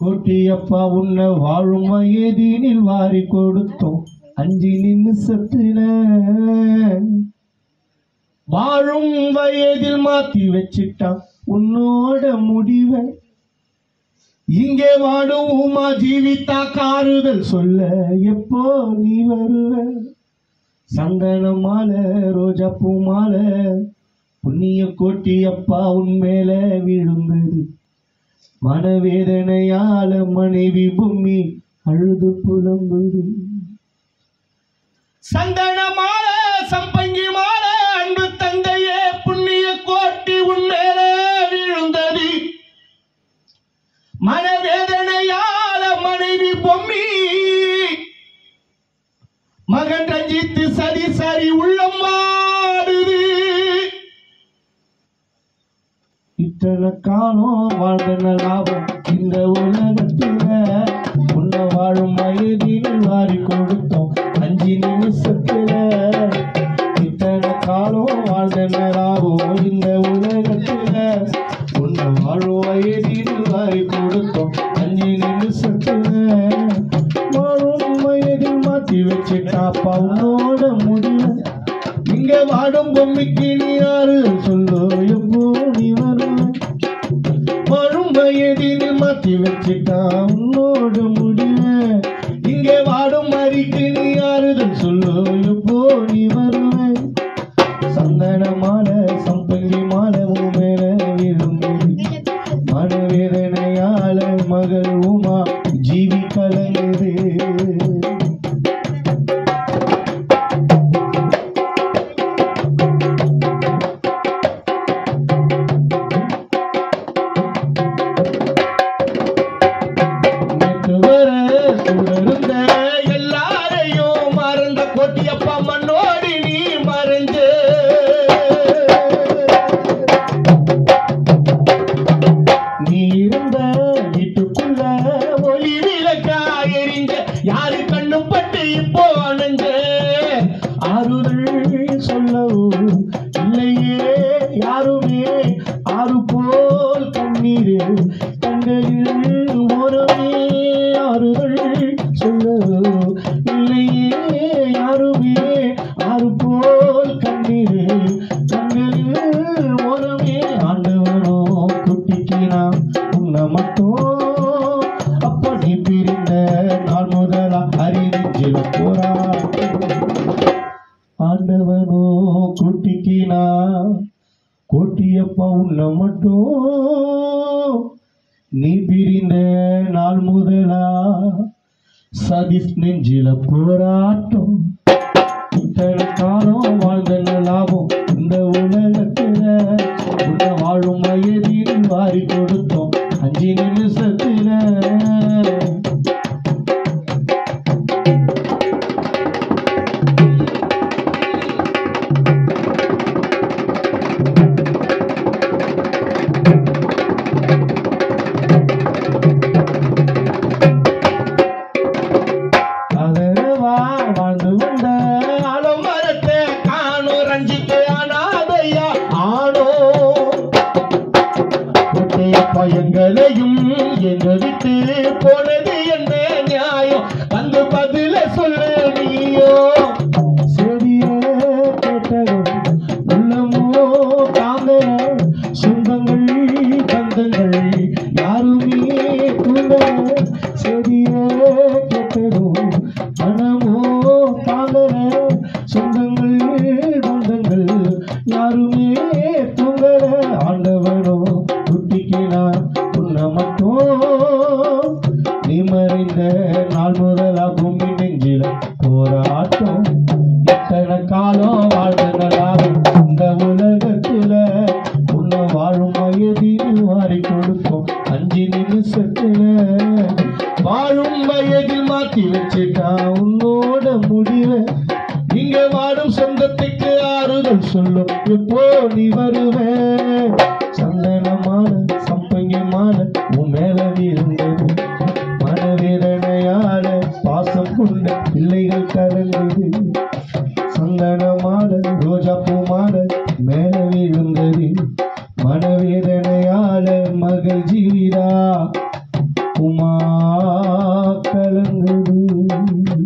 கோட்டியப்பா உன்னை வாழும் வயதினில் வாரி கொடுத்தோம் 5 நிமிஷத்துல வாழும் வயதில் மாத்தி வச்சிட்டான் உன்னோட முடிவை இங்கே வாடும் உமா ஜீவித்தா காருதல் சொல்ல எப்போ நீ வருவ சந்தன மாலை ரோஜா பூ மாலை புண்ணிய கோட்டியப்பா உன்மேல விழுந்தது மனவேதனையால மனைவி பூமி அழுது புலம்புது சந்தன மாலை சம்பங்கி மாலை அன்பு தந்தையே புண்ணிய கோட்டி உன்மேல விழுந்தது மனவேதனையால மனைவி பொம்மி மகன் ரஞ்சித்து சரி சரி உள்ளம் மாடுது இத்தனை காலம் வாழ்ந்த லாபம் இந்த உலகத்துல உன்னை வாழும் வயதினில் வாரி கொடுத்தோம் 5 நிமிஷத்துல இத்தனை காலம் வாழ்ந்த லாபம் இந்த உலகத்துல உன்னை வாழும் வயதினில் வாரி கொடுத்தோம் 5 நிமிஷத்துல வாழும் வயதில் மாத்தி வச்சுட்டாப்பா உன்னோட முடிவு இங்க வாடும் பொம்மைக்கு நீ யாரு சொல்லு எப்போ நீ வருவ வாழும் வயதினில் மாத்தி வச்சுட்டா உன்னோட முடிவு இங்க வாடும் மறிக்கு நீ யாருதல் சொல்லு எப்போ நீ வருவ சந்தன மாலை சம்பங்கி மாலை உன் மேல விழுந்தது மனவேதனையால மகள் உமா ஜீவி கலங்குது எல்லாரையும் மறந்த கோட்டியப்பா மண்ணோடி நீ மறைஞ்சு நீ இருந்த வீட்டுக்குள்ள ஒளி விளக்கா எரிஞ்ச யாரு கண்ணும் பட்டு இப்போ அணைஞ்ச ஆறுதல் சொல்லவும் இல்லையே யாருமே ஆறு போல் கண்ணீர் கண்களில் ஓரமே ஆறுதல் சொல்லவும் இல்லையே யாருமே ஆறு போல் கண்ணீர் கண்களில் ஓரமே ஆண்டவனோ குட்டிக்கிறான் உன்னை மட்டும் அப்படி பிரிந்த நாள் முதலா அறிவிச்சில போறா ஆண்டவனோ குட்டிக்கினா கோட்டியப்பா உன்னை மட்டும் நீ பிரிந்த நாள் முதலா சதீஷ் நெஞ்சில போராட்டம் இத்தனை காலம் வாழ்ந்த லாபம் இந்த உலகத்துல உன்னை வாழும் வயதில் வாரி கொடுத்தோம் 5 நிமிஷத்துல வாழ்ந்து வந்த அலமரத்தை காணும் ரஞ்சித்து அனாதையா ஆனோ பயங்களையும் எங்க விட்டு போனது என்ன நியாயம் வந்து பதில சொல்லு நீயோ செடிய கேட்டதும் உள்ளமோ தாங்க சொந்தங்கள் பந்தங்கள் யாருமே தூங்க செடிய கேட்டதும் மனமோ தாங்கல சொந்தங்கள் பந்தங்கள் யாருமே தூங்கல ஆண்டவனோ குட்டிக்கினா உன்னை மட்டும் நீ மறைந்த நாள் முதலா பூமி நெஞ்சில போராட்டம் இத்தனை காலம் வாழ்ந்த லாபம் இந்த உலகத்துல உன்னை வாழும் வயதில் வாரி கொடுக்கும் 5 நிமிஷத்துல வாழும் வயதில் மாத்தி வச்சுட்டா உன்னோட முடிவை இங்க வாடும் சொந்தத்துக்கு ஆறுதல் சொல்லும் எப்போ நீ வருவ சந்தன மாலை சம்பங்கி மாலை உன் மேல விழுந்தது மனவேதனையா கலங்குது